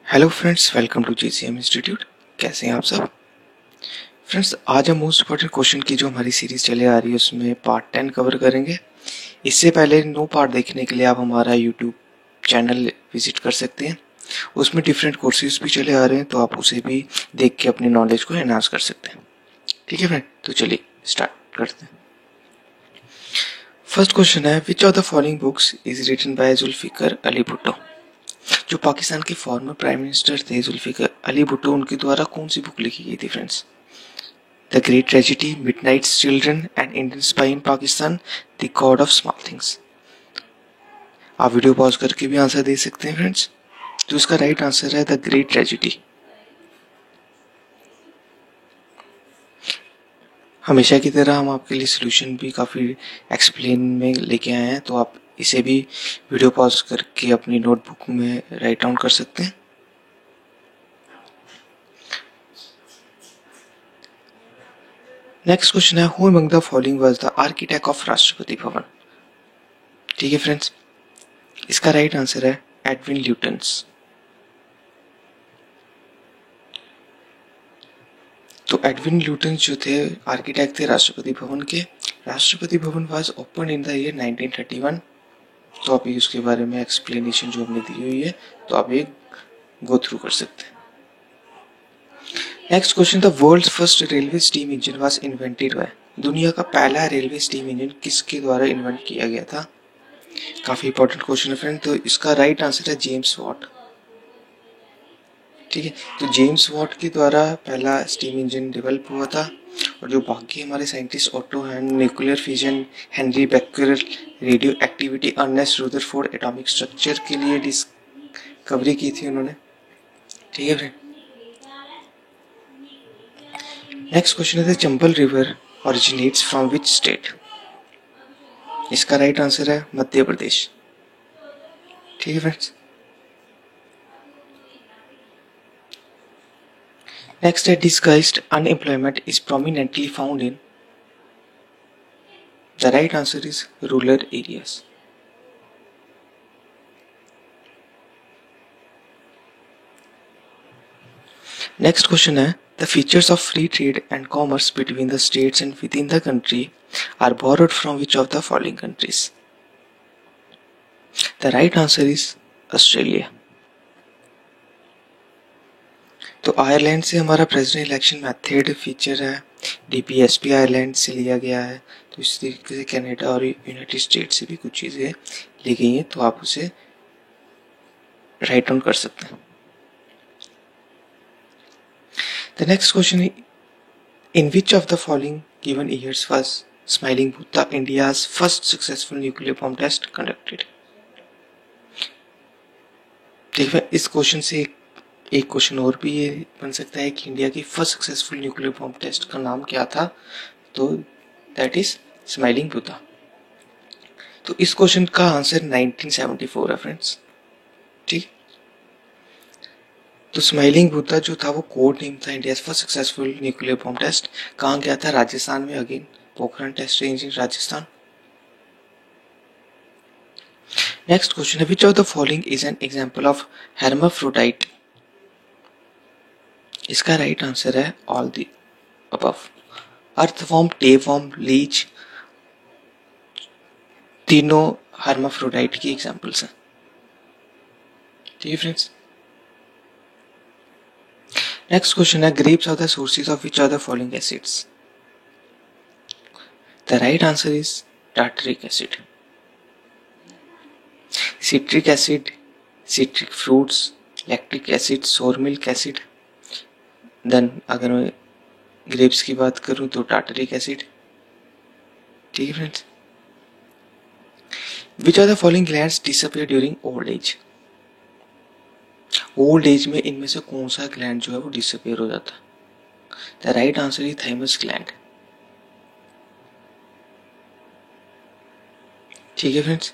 Hello friends, welcome to GCM institute. कैसे हैं आप सब फ्रेंड्स? आज हम मोस्ट इम्पोर्टेंट क्वेश्चन की जो हमारी सीरीज चले आ रही है उसमें पार्ट 10 कवर करेंगे। इससे पहले 9 पार्ट देखने के लिए आप हमारा यूट्यूब चैनल विजिट कर सकते हैं। उसमें डिफरेंट कोर्सेज भी चले आ रहे हैं, तो आप उसे भी देख के अपनी नॉलेज को एनहांस कर सकते हैं। ठीक है फ्रेंड, तो चलिए स्टार्ट करते हैं। फर्स्ट क्वेश्चन है, which of the following books is written by Zulfikar Ali Bhutto? जो पाकिस्तान के फॉर्मर प्राइम मिनिस्टर थे जुल्फिकर अली भुट्टो, उनके द्वारा कौन सी बुक लिखी गई थी friends? The great tragedy, Midnights children, and Indian spy in Pakistan, the God of small things. आप वीडियो पॉज करके भी आंसर दे सकते हैं फ्रेंड्स। तो इसका राइट आंसर है द ग्रेट ट्रेजिडी। हमेशा की तरह हम आपके लिए सोल्यूशन भी काफ़ी एक्सप्लेन में लेके आए हैं, तो आप इसे भी वीडियो पॉज करके अपनी नोटबुक में राइट डाउन कर सकते हैं। नेक्स्ट क्वेश्चन है, who among the following was the architect of Rashtrapati Bhavan? ठीक है फ्रेंड्स, इसका राइट आंसर है एडविन ल्यूटन्स। तो एडविन ल्यूटन्स जो थे आर्किटेक्ट थे राष्ट्रपति भवन के। Rashtrapati Bhavan was open in the year 1931। तो आप उसके बारे में एक्सप्लेनेशन जो हमने दी हुई है, तो आप ये गो थ्रू कर सकते हैं। Next question, the world's first railway steam engine was invented by? दुनिया का पहला रेलवे स्टीम इंजन किसके द्वारा इन्वेंट किया गया था? काफी इंपॉर्टेंट क्वेश्चन है फ्रेंड। तो इसका राइट आंसर है जेम्स वॉट। ठीक है, तो जेम्स वॉट के द्वारा पहला स्टीम इंजन डेवलप हुआ था। और जो बाकी हमारे scientist Otto Hahn, nuclear fission, Henri Becquerel, radioactivity, Ernest Rutherford atomic structure के लिए डिस्कवरी की थी उन्होंने। ठीक है फ्रेंड। नेक्स्ट क्वेश्चन है, Chambal river originates from which state? इसका राइट आंसर है मध्य प्रदेश। ठीक है फ्रेंड्स। नेक्स्ट है, disguised unemployment is prominently found in? The right answer is rural areas. Next question है, the features of free trade and commerce between the states and within the country are borrowed from which of the following countries? The right answer is Australia. तो Ireland से हमारा president election method feature है, DPSP Ireland से लिया गया है। तो इस तरीके से कनाडा और यूनाइटेड स्टेट से भी कुछ चीज़ें ली गई हैं, तो आप उसे राइट डाउन कर सकते हैं। The next question, in which of the following given years was smiling Buddha India's first successful nuclear bomb test conducted? ठीक है, इस क्वेश्चन से एक क्वेश्चन और भी ये बन सकता है कि इंडिया की first successful nuclear bomb test का नाम क्या था? तो दैट इज स्माइलिंग बुद्धा। तो इस क्वेश्चन का आंसर 1974 है फ्रेंड्स। ठीक, तो स्माइलिंग बुद्धा जो था वो कोड नेम था India first successful nuclear bomb test. कहाँ गया था? राजस्थान में, again Pokhran test range in Rajasthan. Next question है, which of the following is an example of hermaphrodite? इसका राइट आंसर है all the above. Earthworm, tapeworm, leech, तीनों hermaphrodite की एग्जांपल्स हैं। ठीक है फ्रेंड्स। नेक्स्ट क्वेश्चन है, grapes are the sources of which are the following acids? The right answer is tartaric acid. Citric acid, citric fruits, lactic acid, सोर milk acid. Then अगर मैं grapes की बात करूं तो टार्टरिक एसिड। ठीक है friends. Which are the following glands disappear during old age? Old age में इनमें से कौन सा ग्लैंड जो है वो डिसअपियर हो जाता है? The right answer is thymus gland. ठीक है friends.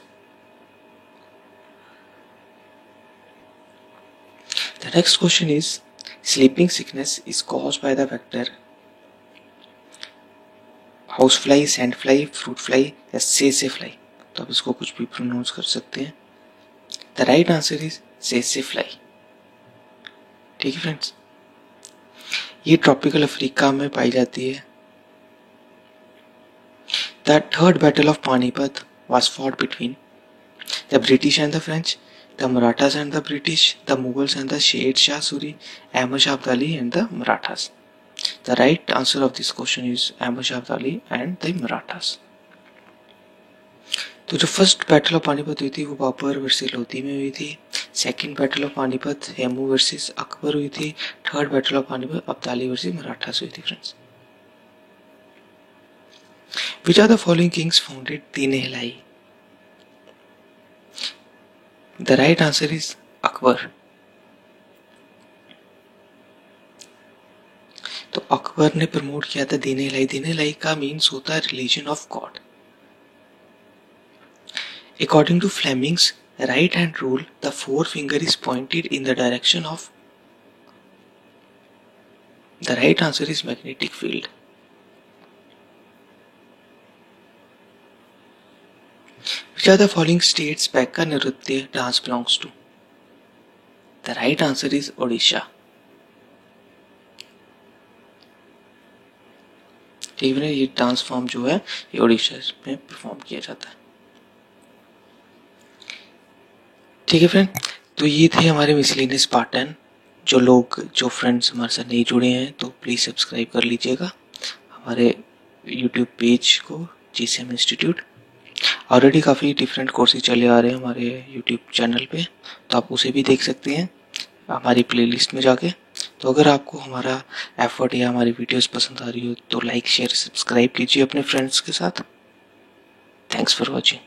The next question is, sleeping sickness is caused by the vector house fly, sand fly, fruit fly या सेसे फ्लाई? तो आप इसको कुछ भी प्रोनाउंस कर सकते हैं। द राइट आंसर इज सेसे फ्लाई। ठीक है फ्रेंड्स, ये ट्रॉपिकल अफ्रीका में पाई जाती है। The third battle of Panipat was fought between the British and the French, the Marathas and the British, the Mughals and the Sher Shah Suri, Ahmad Shah Abdali and the Marathas. The right answer of this question is Ahmad Shah Abdali and the Marathas. तो जो first battle of Panipat हुई थी वो Babar versus Lodhi में हुई थी। Second battle of Panipat Hemu versus Akbar हुई थी। Third battle of Panipat Abdali versus Marathas हुई थी friends. Which are the following kings founded Deen-e-Ilahi? The right answer is Akbar. तो अकबर ने प्रमोट किया था दीन-ए-इलाही। दीन-ए-इलाही का मीन्स होता है religion of God. According to Fleming's right hand rule, the forefinger is pointed in the direction of. The right answer is magnetic field. Which are the following states Paika Nritya dance belongs to? The right answer is Odisha. ठीक है, ये dance form जो है ये ओडिशा में perform किया जाता है। ठीक है फ्रेंड, तो ये थे हमारे मिसलेनियस पार्ट 10। जो फ्रेंड्स हमारे साथ नहीं जुड़े हैं तो प्लीज़ सब्सक्राइब कर लीजिएगा हमारे यूट्यूब पेज को, GCM इंस्टीट्यूट। ऑलरेडी काफ़ी डिफरेंट कोर्सेज चले आ रहे हैं हमारे यूट्यूब चैनल पे, तो आप उसे भी देख सकते हैं हमारी प्लेलिस्ट में जाके। तो अगर आपको हमारा एफर्ट या हमारी वीडियोस पसंद आ रही हो तो लाइक शेयर सब्सक्राइब कीजिए अपने फ्रेंड्स के साथ। Thanks for watching.